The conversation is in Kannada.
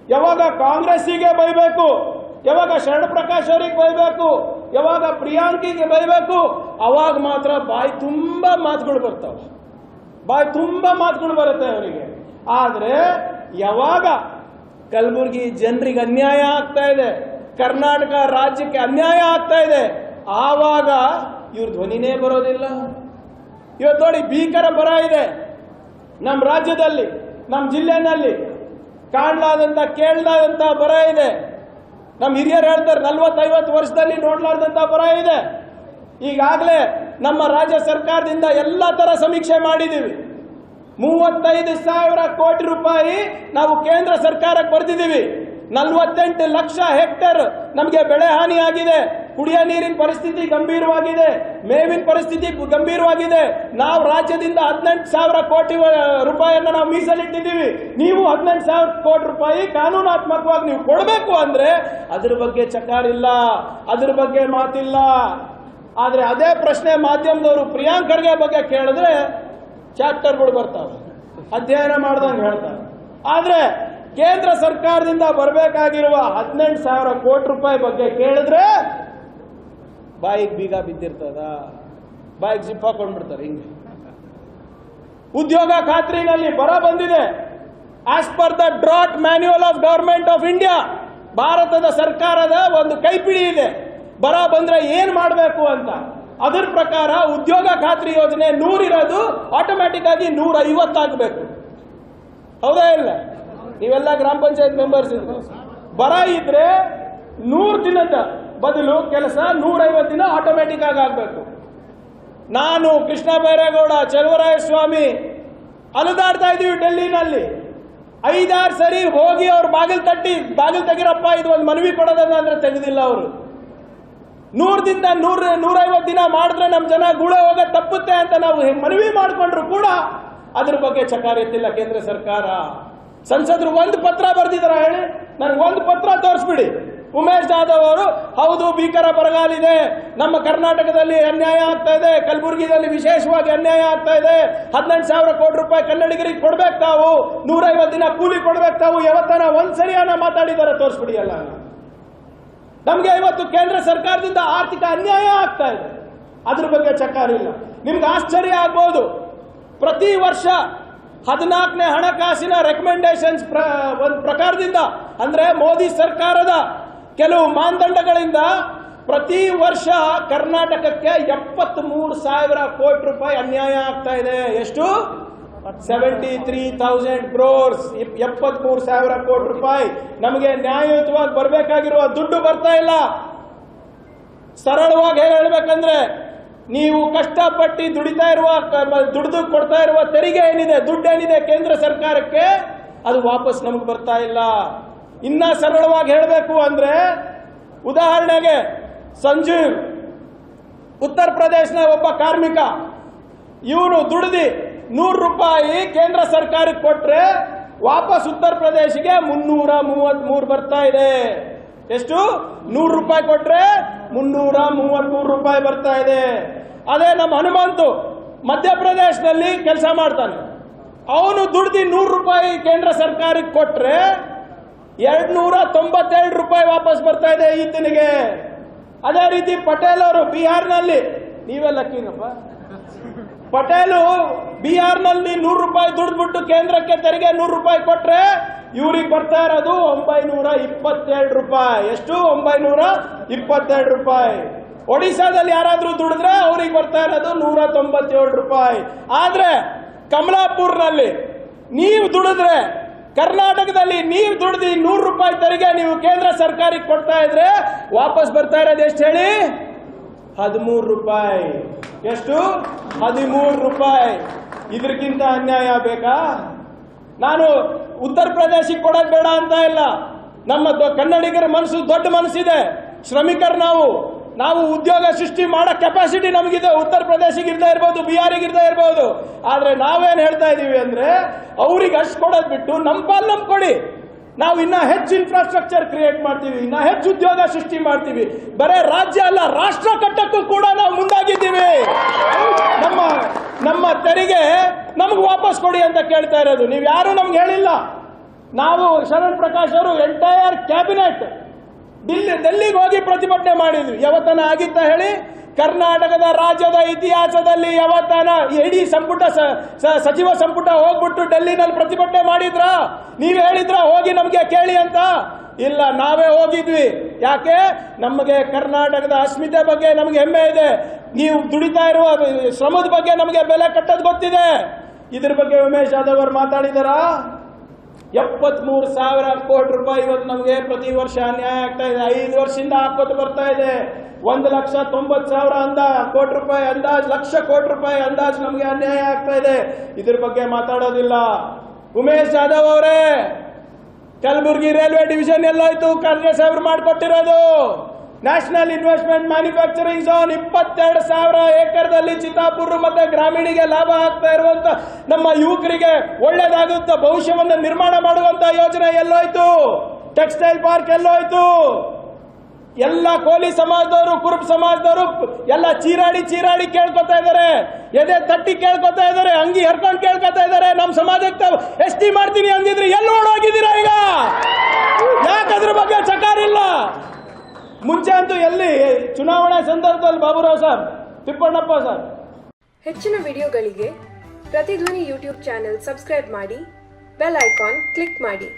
ಯಾವಾಗ ಕಾಂಗ್ರೆಸ್ಸಿಗೆ ಬೈಬೇಕು, ಯಾವಾಗ ಶರಣ ಪ್ರಕಾಶ್ ಅವರಿಗೆ ಬೈಬೇಕು, ಯಾವಾಗ ಪ್ರಿಯಾಂಕಿಗೆ ಬೈಬೇಕು, ಅವಾಗ ಮಾತ್ರ ಬಾಯಿ ತುಂಬ ಮಾತುಗಳು ಬರ್ತಾವೆ, ಬಾಯಿ ತುಂಬ ಮಾತುಗಳು ಬರುತ್ತೆ ಅವರಿಗೆ. ಆದರೆ ಯಾವಾಗ ಕಲಬುರಗಿ ಜನರಿಗೆ ಅನ್ಯಾಯ ಆಗ್ತಾ ಇದೆ, ಕರ್ನಾಟಕ ರಾಜ್ಯಕ್ಕೆ ಅನ್ಯಾಯ ಆಗ್ತಾ ಇದೆ, ಆವಾಗ ಇವ್ರ ಧ್ವನಿನೇ ಬರೋದಿಲ್ಲ. ಇವತ್ತು ನೋಡಿ ಭೀಕರ ಬರ ಇದೆ ನಮ್ಮ ರಾಜ್ಯದಲ್ಲಿ, ನಮ್ಮ ಜಿಲ್ಲೆನಲ್ಲಿ ಕಾಣಲಾದಂತ ಕೇಳಲಾದಂತ ಬರ ಇದೆ. ನಮ್ಮ ಹಿರಿಯರು ಹೇಳ್ತಾರೆ 40-50 ವರ್ಷದಲ್ಲಿ ನೋಡ್ಲಾರ್ದಂತ ಬರ ಇದೆ. ಈಗಾಗಲೇ ನಮ್ಮ ರಾಜ್ಯ ಸರ್ಕಾರದಿಂದ ಎಲ್ಲ ತರ ಸಮೀಕ್ಷೆ ಮಾಡಿದ್ದೀವಿ. 35,000 ಕೋಟಿ ರೂಪಾಯಿ ನಾವು ಕೇಂದ್ರ ಸರ್ಕಾರಕ್ಕೆ ಬರ್ತಿದ್ದೀವಿ. 48 ಲಕ್ಷ ಹೆಕ್ಟೇರ್ ನಮಗೆ ಬೆಳೆ ಹಾನಿ ಆಗಿದೆ. ಕುಡಿಯ ನೀರಿನ ಪರಿಸ್ಥಿತಿ ಗಂಭೀರವಾಗಿದೆ, ಮೇವಿನ ಪರಿಸ್ಥಿತಿ ಗಂಭೀರವಾಗಿದೆ. ನಾವು ರಾಜ್ಯದಿಂದ 18,000 ಕೋಟಿ ರೂಪಾಯಿಯನ್ನು ನಾವು ಮೀಸಲಿಟ್ಟಿದ್ದೀವಿ. ನೀವು 18,000 ಕೋಟಿ ರೂಪಾಯಿ ಕಾನೂನಾತ್ಮಕವಾಗಿ ನೀವು ಕೊಡಬೇಕು ಅಂದ್ರೆ ಅದ್ರ ಬಗ್ಗೆ ಚಕಾರಿಲ್ಲ, ಅದ್ರ ಬಗ್ಗೆ ಮಾತಿಲ್ಲ. ಆದ್ರೆ ಅದೇ ಪ್ರಶ್ನೆ ಮಾಧ್ಯಮದವರು ಪ್ರಿಯಾಂಕ್ ಖರ್ಗೆ ಬಗ್ಗೆ ಕೇಳಿದ್ರೆ ಚಾಪ್ಟರ್ಗಳು ಬರ್ತಾವೆ, ಅಧ್ಯಯನ ಮಾಡ್ದಂಗೆ ಹೇಳ್ತಾರೆ. ಆದ್ರೆ ಕೇಂದ್ರ ಸರ್ಕಾರದಿಂದ ಬರಬೇಕಾಗಿರುವ 18,000 ಕೋಟಿ ರೂಪಾಯಿ ಬಗ್ಗೆ ಕೇಳಿದ್ರೆ ಬಾಯಿಗೆ ಬೀಗ ಬಿದ್ದಿರ್ತದ, ಬಾಯಿಗೆ ಜಿಪ್ ಹಾಕೊಂಡ್ಬಿಡ್ತಾರೆ. ಹಿಂಗೆ ಉದ್ಯೋಗ ಖಾತ್ರಿನಲ್ಲಿ ಬರ ಬಂದಿದೆ. As per the drought manual of government of India, ಭಾರತದ ಸರ್ಕಾರದ ಒಂದು ಕೈಪಿಡಿ ಇದೆ, ಬರ ಬಂದ್ರೆ ಏನ್ ಮಾಡಬೇಕು ಅಂತ. ಅದರ ಪ್ರಕಾರ ಉದ್ಯೋಗ ಖಾತ್ರಿ ಯೋಜನೆ 100 ಇರೋದು ಆಟೋಮ್ಯಾಟಿಕ್ ಆಗಿ 150 ಆಗಬೇಕು. ಹೌದಾ ಇಲ್ಲ? ನೀವೆಲ್ಲ ಗ್ರಾಮ ಪಂಚಾಯತ್ ಮೆಂಬರ್ಸ್ ಇದ್ರು. ಬರ ಇದ್ರೆ 100 ದಿನದ ಬದಲು ಕೆಲಸ 150 ದಿನ ಆಟೋಮ್ಯಾಟಿಕ್ ಆಗಿ ಆಗಬೇಕು. ನಾನು, ಕೃಷ್ಣ ಬೈರೇಗೌಡ, ಚಲುವರಾಯ ಸ್ವಾಮಿ ಅಲದಾಡ್ತಾ ಇದೀವಿ ಡೆಲ್ಲಿನಲ್ಲಿ. 5-6 ಸರಿ ಹೋಗಿ ಅವ್ರ ಬಾಗಿಲು ತಟ್ಟಿ, ಬಾಗಿಲು ತೆಗಿರಪ್ಪ ಇದು ಒಂದು ಮನವಿ ಕೊಡೋದನ್ನ ಅಂದ್ರೆ ತೆಗೆದಿಲ್ಲ ಅವರು. 100 ದಿಂದ 150 ದಿನ ಮಾಡಿದ್ರೆ ನಮ್ಮ ಜನ ಗುಳೆ ಹೋಗೋದು ತಪ್ಪುತ್ತೆ ಅಂತ ನಾವು ಮನವಿ ಮಾಡಿಕೊಂಡ್ರು ಕೂಡ ಅದ್ರ ಬಗ್ಗೆ ಚಕಾರ ಎತ್ತಿಲ್ಲ ಕೇಂದ್ರ ಸರ್ಕಾರ. ಸಂಸದರು ಒಂದು ಪತ್ರ ಬರೆದಿದ್ದಾರೆ, ಹೇಳಿ ನನಗೆ ಒಂದು ಪತ್ರ ತೋರಿಸ್ಬಿಡಿ. ಉಮೇಶ್ ಜಾಧವ್ ಅವರು, ಹೌದು ಭೀಕರ ಬರಗಾಲಿದೆ, ನಮ್ಮ ಕರ್ನಾಟಕದಲ್ಲಿ ಅನ್ಯಾಯ ಆಗ್ತಾ ಇದೆ, ಕಲಬುರಗಿಯಲ್ಲಿ ವಿಶೇಷವಾಗಿ ಅನ್ಯಾಯ ಆಗ್ತಾ ಇದೆ, 18,000 ಕೋಟಿ ರೂಪಾಯಿ ಕನ್ನಡಿಗರಿಗೆ ಕೊಡ್ಬೇಕು ತಾವು, 150 ದಿನ ಕೂಲಿ ಕೊಡ್ಬೇಕು ತಾವು, ಯಾವತ್ತನ ಒಂದ್ಸರಿಯನ್ನ ಮಾತಾಡಿದ್ದಾರೆ, ತೋರಿಸ್ಬಿಡಿ ಅಲ್ಲ. ನಮ್ಗೆ ಇವತ್ತು ಕೇಂದ್ರ ಸರ್ಕಾರದಿಂದ ಆರ್ಥಿಕ ಅನ್ಯಾಯ ಆಗ್ತಾ ಇದೆ, ಅದ್ರ ಬಗ್ಗೆ ಚಕ್ಕಾರಿಲ್ಲ. ನಿಮ್ಗೆ ಆಶ್ಚರ್ಯ ಆಗ್ಬೋದು, ಪ್ರತಿ ವರ್ಷ 14ನೇ ಹಣಕಾಸಿನ ರೆಕಮೆಂಡೇಶನ್ಸ್ ಒಂದು ಪ್ರಕಾರದಿಂದ, ಅಂದ್ರೆ ಮೋದಿ ಸರ್ಕಾರದ ಕೆಲವು ಮಾನದಂಡಗಳಿಂದ ಪ್ರತಿ ವರ್ಷ ಕರ್ನಾಟಕಕ್ಕೆ 73,000 ಕೋಟಿ ರೂಪಾಯಿ ಅನ್ಯಾಯ ಆಗ್ತಾ ಇದೆ. ಎಷ್ಟು? 73,000 crores, 73,000 ಕೋಟಿ ರೂಪಾಯಿ ನಮಗೆ ನ್ಯಾಯಯುತವಾಗಿ ಬರಬೇಕಾಗಿರುವ ದುಡ್ಡು ಬರ್ತಾ ಇಲ್ಲ. ಸರಳವಾಗಿ ಹೇಳ್ಬೇಕಂದ್ರೆ, ನೀವು ಕಷ್ಟಪಟ್ಟು ದುಡಿದು ಕೊಡ್ತಾ ಇರುವ ತೆರಿಗೆ ಏನಿದೆ, ದುಡ್ಡು ಏನಿದೆ ಕೇಂದ್ರ ಸರ್ಕಾರಕ್ಕೆ, ಅದು ವಾಪಸ್ ನಮಗೆ ಬರ್ತಾ ಇಲ್ಲ. ಇನ್ನ ಸರಳವಾಗಿ ಹೇಳಬೇಕು ಅಂದ್ರೆ, ಉದಾಹರಣೆಗೆ ಸಂಜೀವ್ ಉತ್ತರ ಪ್ರದೇಶನ ಒಬ್ಬ ಕಾರ್ಮಿಕ, ಇವನು ದುಡಿದು 100 ರೂಪಾಯಿ ಕೇಂದ್ರ ಸರ್ಕಾರಕ್ಕೆ ಕೊಟ್ರೆ ವಾಪಸ್ ಉತ್ತರ ಪ್ರದೇಶಿಗೆ 333 ಬರ್ತಾ ಇದೆ. ಎಷ್ಟು? 100 ರೂಪಾಯಿ ಕೊಟ್ರೆ 333 ರೂಪಾಯಿ ಬರ್ತಾ ಇದೆ. ಅದೇ ನಮ್ಮ ಹನುಮಂತು ಮಧ್ಯಪ್ರದೇಶದಲ್ಲಿ ಕೆಲಸ ಮಾಡ್ತಾನೆ, ಅವನು ದುಡ್ದು 100 ರೂಪಾಯಿ ಕೇಂದ್ರ ಸರ್ಕಾರಕ್ಕೆ ಕೊಟ್ರೆ 292 ರೂಪಾಯಿ ವಾಪಸ್ ಬರ್ತಾ ಇದೆ ಈತನಿಗೆ. ಅದೇ ರೀತಿ ಪಟೇಲ್ ಅವರು ಬಿಹಾರ್ನಲ್ಲಿ, ನೀವೇ ಲಕ್ಕಿನಪ್ಪ, ಪಟೇಲು ಬಿಹಾರ್ನಲ್ಲಿ 100 ರೂಪಾಯಿ ದುಡ್ದುಬಿಟ್ಟು ಕೇಂದ್ರಕ್ಕೆ ತೆರಿಗೆ 100 ರೂಪಾಯಿ ಕೊಟ್ರೆ ಇವ್ರಿಗೆ ಬರ್ತಾ ಇರೋದು 927 ರೂಪಾಯಿ. ಎಷ್ಟು? 927 ರೂಪಾಯಿ. ಒಡಿಶಾದಲ್ಲಿ ಯಾರಾದ್ರೂ ದುಡಿದ್ರೆ ಅವ್ರಿಗೆ ಬರ್ತಾ ಇರೋದು 197 ರೂಪಾಯಿ. ಆದ್ರೆ ಕಮಲಾಪುರ್ನಲ್ಲಿ ನೀವು ದುಡಿದ್ರೆ, ಕರ್ನಾಟಕದಲ್ಲಿ ನೀವು ದುಡ್ದು 100 ರೂಪಾಯಿ ತೆರಿಗೆ ನೀವು ಕೇಂದ್ರ ಸರ್ಕಾರಕ್ಕೆ ಕೊಡ್ತಾ ಇದ್ರೆ ವಾಪಸ್ ಬರ್ತಾ ಇರೋದು ಎಷ್ಟು ಹೇಳಿ? 13 ರೂಪಾಯಿ. ಎಷ್ಟು? 13 ರೂಪಾಯಿ. ಇದಕ್ಕಿಂತ ಅನ್ಯಾಯ ಬೇಕಾ? ನಾನು ಉತ್ತರ ಪ್ರದೇಶಕ್ಕೆ ಕೊಡೋದು ಬೇಡ ಅಂತ ಇಲ್ಲ. ನಮ್ಮ ಕನ್ನಡಿಗರ ಮನಸ್ಸು ದೊಡ್ಡ ಮನಸ್ಸಿದೆ, ಶ್ರಮಿಕರು ನಾವು ಉದ್ಯೋಗ ಸೃಷ್ಟಿ ಮಾಡೋ ಕೆಪಾಸಿಟಿ ನಮಗಿದೆ. ಉತ್ತರ ಪ್ರದೇಶಕ್ಕೆ ಇರ್ತಾ ಇರ್ಬೋದು, ಬಿಹಾರಿಗೆ ಇರ್ತಾ ಇರ್ಬೋದು. ಆದ್ರೆ ನಾವೇನ್ ಹೇಳ್ತಾ ಇದೀವಿ ಅಂದ್ರೆ, ಅವ್ರಿಗೆ ಅಷ್ಟು ಕೊಡೋದು ಬಿಟ್ಟು ನಮ್ಮ ಪಾಲ್ ನಮ್ಗೆ ಕೊಡಿ. ನಾವು ಇನ್ನ ಹೆಚ್ಚು ಇನ್ಫ್ರಾಸ್ಟ್ರಕ್ಚರ್ ಕ್ರಿಯೇಟ್ ಮಾಡ್ತೀವಿ, ಇನ್ನ ಹೆಚ್ಚು ಉದ್ಯೋಗ ಸೃಷ್ಟಿ ಮಾಡ್ತೀವಿ. ಬರೇ ರಾಜ್ಯ ಅಲ್ಲ, ರಾಷ್ಟ್ರ ಕಟ್ಟಕ್ಕೂ ಕೂಡ ನಾವು ಮುಂದಾಗಿದ್ದೀವಿ. ನಮ್ಮ ತೆರಿಗೆ ನಮ್ಗೆ ವಾಪಸ್ ಕೊಡಿ ಅಂತ ಕೇಳ್ತಾ ಇರೋದು. ನೀವು ಯಾರು ನಮ್ಗೆ ಹೇಳಿಲ್ಲ. ನಾವು ಶರಣ್ ಪ್ರಕಾಶ್ ಅವರು ಎಂಟೈರ್ ಕ್ಯಾಬಿನೆಟ್ ಡೆಲ್ಲಿಗೆ ಹೋಗಿ ಪ್ರತಿಭಟನೆ ಮಾಡಿದ್ವಿ. ಯಾವತ್ತನ ಆಗಿತ್ತ ಹೇಳಿ? ಕರ್ನಾಟಕದ ರಾಜ್ಯದ ಇತಿಹಾಸದಲ್ಲಿ ಯಾವತ್ತನ ಇಡೀ ಸಂಪುಟ ಸಚಿವ ಸಂಪುಟ ಹೋಗ್ಬಿಟ್ಟು ಡೆಲ್ಲಿನಲ್ಲಿ ಪ್ರತಿಭಟನೆ ಮಾಡಿದ್ರ? ನೀವ್ ಹೇಳಿದ್ರ ಹೋಗಿ ನಮ್ಗೆ ಕೇಳಿ ಅಂತ? ಇಲ್ಲ, ನಾವೇ ಹೋಗಿದ್ವಿ. ಯಾಕೆ? ನಮಗೆ ಕರ್ನಾಟಕದ ಅಸ್ಮಿತೆ ಬಗ್ಗೆ ನಮಗೆ ಹೆಮ್ಮೆ ಇದೆ. ನೀವು ದುಡಿತಾ ಇರುವ ಶ್ರಮದ ಬಗ್ಗೆ ನಮಗೆ ಬೆಲೆ ಕಟ್ಟೋದು ಗೊತ್ತಿದೆ. ಇದ್ರ ಬಗ್ಗೆ ಉಮೇಶ್ ಯಾದವ್ ಅವರು ಮಾತಾಡಿದಾರಾ? 73,000 ಕೋಟಿ ರೂಪಾಯಿ ಇವತ್ತು ನಮಗೆ ಪ್ರತಿ ವರ್ಷ ಅನ್ಯಾಯ ಆಗ್ತಾ ಇದೆ. 5 ವರ್ಷದಿಂದ ಹಾಕೋದು ಬರ್ತಾ ಇದೆ. 1,90,000 ಕೋಟಿ ರೂಪಾಯಿ ಅಂದಾಜು, ಲಕ್ಷ ಕೋಟಿ ರೂಪಾಯಿ ಅಂದಾಜು ನಮಗೆ ಅನ್ಯಾಯ ಆಗ್ತಾ ಇದೆ. ಇದ್ರ ಬಗ್ಗೆ ಮಾತಾಡೋದಿಲ್ಲ. ಉಮೇಶ್ ಯಾದವ್ ಅವರೇ, ಕಲಬುರಗಿ ರೈಲ್ವೆ ಡಿವಿಷನ್ ಎಲ್ಲೋಯ್ತು? ಖರ್ಗೆ ಸಾಹೇಬ್ರು ಮಾಡಿಕೊಟ್ಟಿರೋದು ನ್ಯಾಷನಲ್ ಇನ್ವೆಸ್ಟ್ಮೆಂಟ್ ಮ್ಯಾನುಫ್ಯಾಕ್ಚರಿಂಗ್ ಝೋನ್ 22,000 ಏಕರ್ದಲ್ಲಿ ಚಿತ್ತಾಪುರ ಮತ್ತೆ ಗ್ರಾಮೀಣಿಗೆ ಲಾಭ ಆಗ್ತಾ ಇರುವಂತ, ನಮ್ಮ ಯುವಕರಿಗೆ ಒಳ್ಳೇದಾಗುತ್ತ ಭವಿಷ್ಯವನ್ನು ನಿರ್ಮಾಣ ಮಾಡುವಂತ ಯೋಜನೆ ಎಲ್ಲೋಯ್ತು? Textile park ಎಲ್ಲೋಯ್ತು? ಎಲ್ಲ ಕೋಲಿ ಸಮಾಜದವರು, ಕುರುಬ ಸಮಾಜದವರು ಎಲ್ಲ ಚೀರಾಡಿ ಕೇಳ್ಕೊತಾ ಇದಾರೆ, ಎದೆ ತಟ್ಟಿ ಕೇಳ್ಕೊತಾ ಇದಾರೆ, ಅಂಗಿ ಹರ್ಕೊಂಡು ಕೇಳ್ಕೊತಾ ಇದಾರೆ. ನಮ್ಮ ಸಮಾಜಕ್ಕೆ ಎಷ್ಟಿ ಮಾಡ್ತೀನಿ ಅಂದಿದ್ರೆ ಎಲ್ಲಿ ಓಡೋಗಿದ್ದೀರಾ ಈಗ? ಯಾಕದ್ರ ಬಗ್ಗೆ ಚಕಾರಿಲ್ಲ? ಮುಂಚೆ ಅಂತೂ ಎಲ್ಲಿ ಚುನಾವಣೆ ಸಂದರ್ಭದಲ್ಲಿ ಬಾಬುರಾವ್ ಸಾಬ್, ತಿಪ್ಪಣ್ಣಪ್ಪ ಸಾಬ್. ಹೆಚ್ಚಿನ ವಿಡಿಯೋಗಳಿಗೆ ಪ್ರತಿಧ್ವನಿ ಯೂಟ್ಯೂಬ್ ಚಾನೆಲ್ ಸಬ್ಸ್ಕ್ರೈಬ್ ಮಾಡಿ, ಬೆಲ್ ಐಕಾನ್ ಕ್ಲಿಕ್ ಮಾಡಿ.